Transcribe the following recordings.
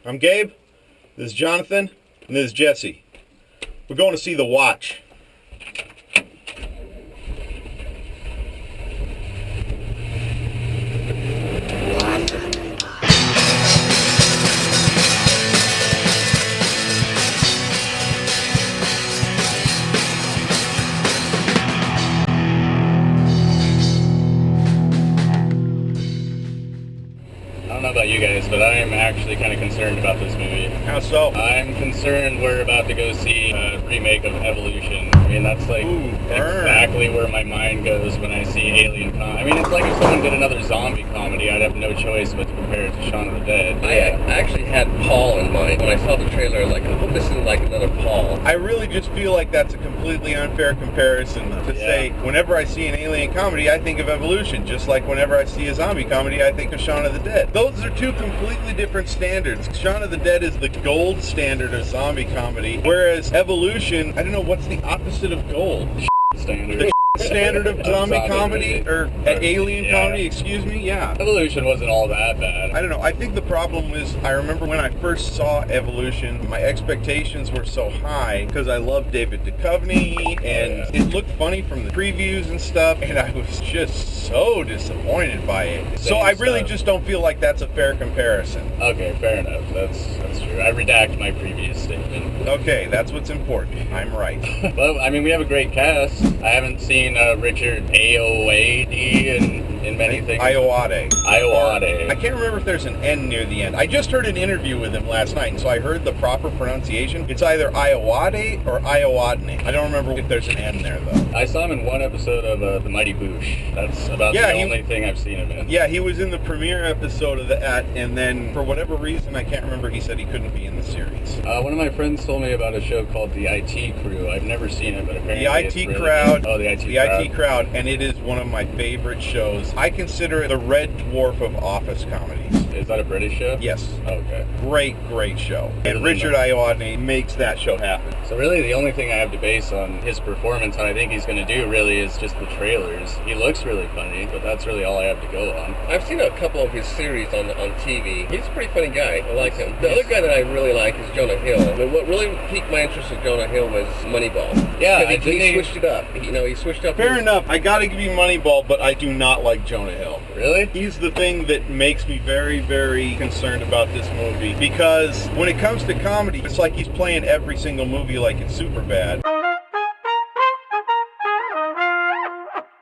I'm Gabe, this is Jonathan, and this is Jesse. We're going to see The Watch. I don't know about you guys, but I am actually kind of concerned about this movie. How so? I'm concerned we're about to go see a remake of Evolution. I mean, that's like exactly where my mind goes when I see alien comedy. I mean, it's like if someone did another zombie comedy, I'd have no choice but to compare it to Shaun of the Dead. I actually had Paul in mind. When I saw the trailer, I was like, I hope this isn't like another Paul. I really just feel like that's a completely unfair comparison to say, whenever I see an alien comedy, I think of Evolution, just like whenever I see a zombie comedy, I think of Shaun of the Dead. Those are two completely different standards. Shaun of the Dead is the gold standard of zombie comedy, whereas Evolution, I don't know, what's the opposite of gold? Standard. The standard of zombie comedy, or alien comedy, excuse me, yeah. Evolution wasn't all that bad. I don't know, I think the problem was, I remember when I first saw Evolution, my expectations were so high, because I loved David Duchovny, and it looked funny from the previews and stuff, and I was just so disappointed by it. So I really just don't feel like that's a fair comparison. Okay, fair enough. That's true. I redact my previous statement. Okay, that's what's important. I'm right. Well, I mean, we have a great cast. I haven't seen Richard Ayoade in many things. Ayoade. Ayoade. I can't remember if there's an N near the end. I just heard an interview with him last night, and so I heard the proper pronunciation. It's either Ayoade or Ayoadne. I don't remember if there's an N there, though. I saw him in one episode of The Mighty Boosh. That's about the only thing I've seen him in. Yeah, he was in the premiere episode of that, and then for whatever reason, I can't remember, he said he couldn't be in the series. One of my friends told me about a show called The IT Crew. I've never seen it, but apparently The IT Crowd. Oh, The IT Crowd. The IT Crowd, and it is one of my favorite shows. I consider it the Red Dwarf of office comedies. Is that a British show? Yes. Okay. Great show. And Richard Ayoade makes that show happen. So really the only thing I have to base on his performance, and I think he's going to do really, is just the trailers. He looks really funny, but that's really all I have to go on. I've seen a couple of his series on TV. He's a pretty funny guy. I like him. The other guy that I really like is Jonah Hill. I mean, what really piqued my interest in Jonah Hill was Moneyball. Yeah, he switched it up. He switched up. Fair enough. I gotta give you Moneyball, but I do not like Jonah Hill. Really? He's the thing that makes me very, very concerned about this movie, because when it comes to comedy, it's like he's playing every single movie like it's Superbad.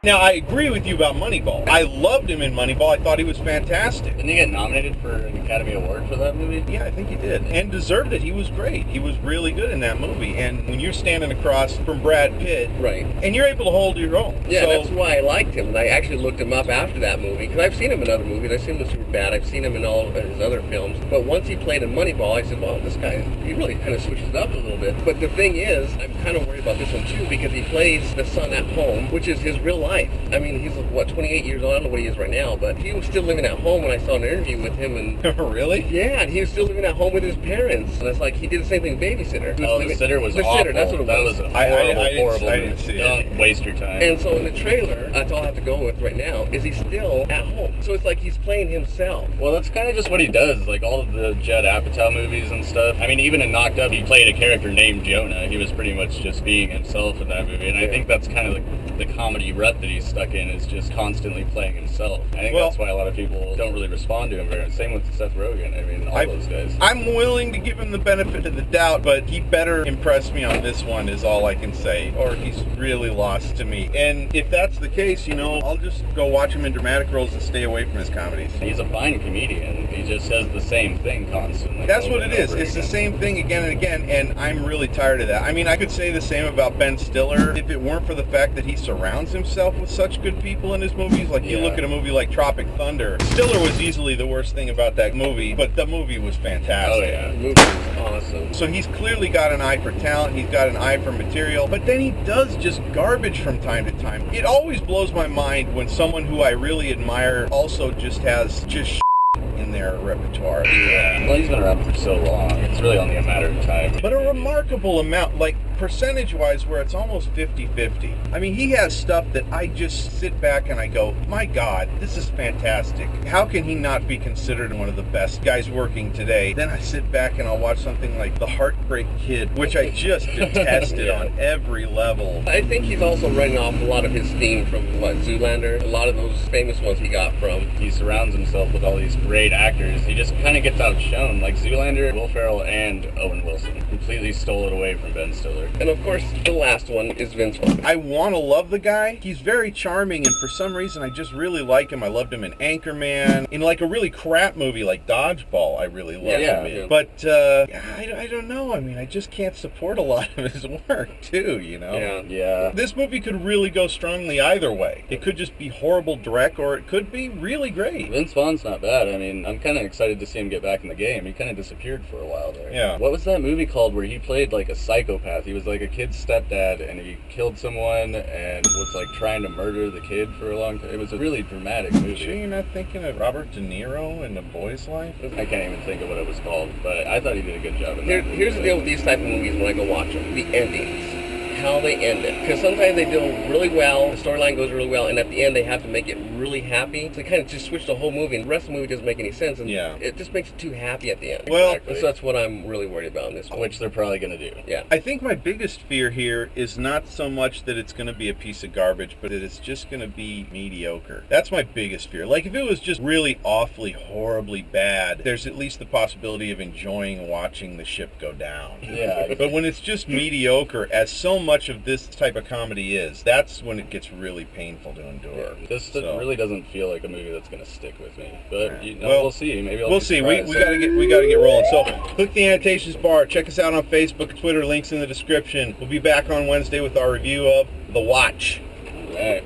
Now, I agree with you about Moneyball. I loved him in Moneyball. I thought he was fantastic. Didn't he get nominated for an Academy Award for that movie? Yeah, I think he did. And deserved it. He was great. He was really good in that movie. And when you're standing across from Brad Pitt, right, and you're able to hold your own. Yeah, so that's why I liked him. And I actually looked him up after that movie, because I've seen him in other movies. I've seen him in Superbad. I've seen him in all of his other films. But once he played in Moneyball, I said, well, this guy, he really kind of switches it up a little bit. But the thing is, I'm kind of worried about this one, too, because he plays the son at home, which is his real life. I mean, he's 28 years old. I don't know what he is right now, but he was still living at home when I saw an interview with him. And really? Yeah, and he was still living at home with his parents. And it's like he did the same thing with Babysitter. The Sitter was awful. Sitter, that's what it was. That was a horrible I didn't see it. Don't waste your time. And so in the trailer, that's all I have to go with right now, is he's still at home. So it's like he's playing himself. Well, that's kind of just what he does, like all of the Judd Apatow movies and stuff. I mean, even in Knocked Up, he played a character named Jonah. He was pretty much just being himself in that movie. And I think that's kind of the comedy rut that he's stuck in, is just constantly playing himself. I think that's why a lot of people don't really respond to him very much. Same with Seth Rogen. I mean, all those guys. I'm willing to give him the benefit of the doubt, but he better impress me on this one is all I can say, or he's really lost to me. And if that's the case, I'll just go watch him in dramatic roles and stay away from his comedies. He's a fine comedian. He just says the same thing constantly. That's what it is. It's the same thing again and again, and I'm really tired of that. I mean, I could say the same about Ben Stiller if it weren't for the fact that he surrounds himself with such good people in his movies. Like, you look at a movie like Tropic Thunder. Stiller was easily the worst thing about that movie, but the movie was fantastic. Oh, yeah. The movie was awesome. So he's clearly got an eye for talent. He's got an eye for material, but then he does just garbage from time to time. It always blows my mind when someone who I really admire also just has in their repertoire. Yeah. Well, he's been around for so long. It's really only a matter of time. But a remarkable amount. Like, percentage-wise where it's almost 50-50. I mean, he has stuff that I just sit back and I go, my God, this is fantastic. How can he not be considered one of the best guys working today? Then I sit back and I'll watch something like The Heartbreak Kid, which I just detested on every level. I think he's also writing off a lot of his theme from, Zoolander? A lot of those famous ones he got from. He surrounds himself with all these great actors. He just kind of gets outshone. Like Zoolander, Will Ferrell, and Owen Wilson completely stole it away from Ben Stiller. And of course, the last one is Vince Vaughn. I want to love the guy. He's very charming, and for some reason, I just really like him. I loved him in Anchorman. In like a really crap movie like Dodgeball, I really loved him in. But I don't know. I mean, I just can't support a lot of his work, too, you know? Yeah. This movie could really go strongly either way. It could just be horrible direct, or it could be really great. Vince Vaughn's not bad. I mean, I'm kind of excited to see him get back in the game. He kind of disappeared for a while there. Yeah. What was that movie called where he played like a psychopath? He was like a kid's stepdad, and he killed someone and was like trying to murder the kid for a long time. It was a really dramatic movie. Sure you're not thinking of Robert De Niro in A Boy's Life? I can't even think of what it was called, but I thought he did a good job in that. Here's the deal with these type of movies when I go watch them. The endings. How they end it. Because sometimes they do really well, the storyline goes really well, and at the end they have to make it really happy. So they kind of just switch the whole movie, and the rest of the movie doesn't make any sense, and it just makes it too happy at the end. Well, exactly. So that's what I'm really worried about in this one. Which they're probably going to do. Yeah. I think my biggest fear here is not so much that it's going to be a piece of garbage, but that it's just going to be mediocre. That's my biggest fear. Like, if it was just really awfully, horribly bad, there's at least the possibility of enjoying watching the ship go down. Yeah. But when it's just mediocre, as so much of this type of comedy is, that's when it gets really painful to endure. This really doesn't feel like a movie that's going to stick with me, but we'll see. Maybe we'll see. We got to get rolling. So click the annotations bar. Check us out on Facebook, Twitter. Links in the description. We'll be back on Wednesday with our review of The Watch. All right.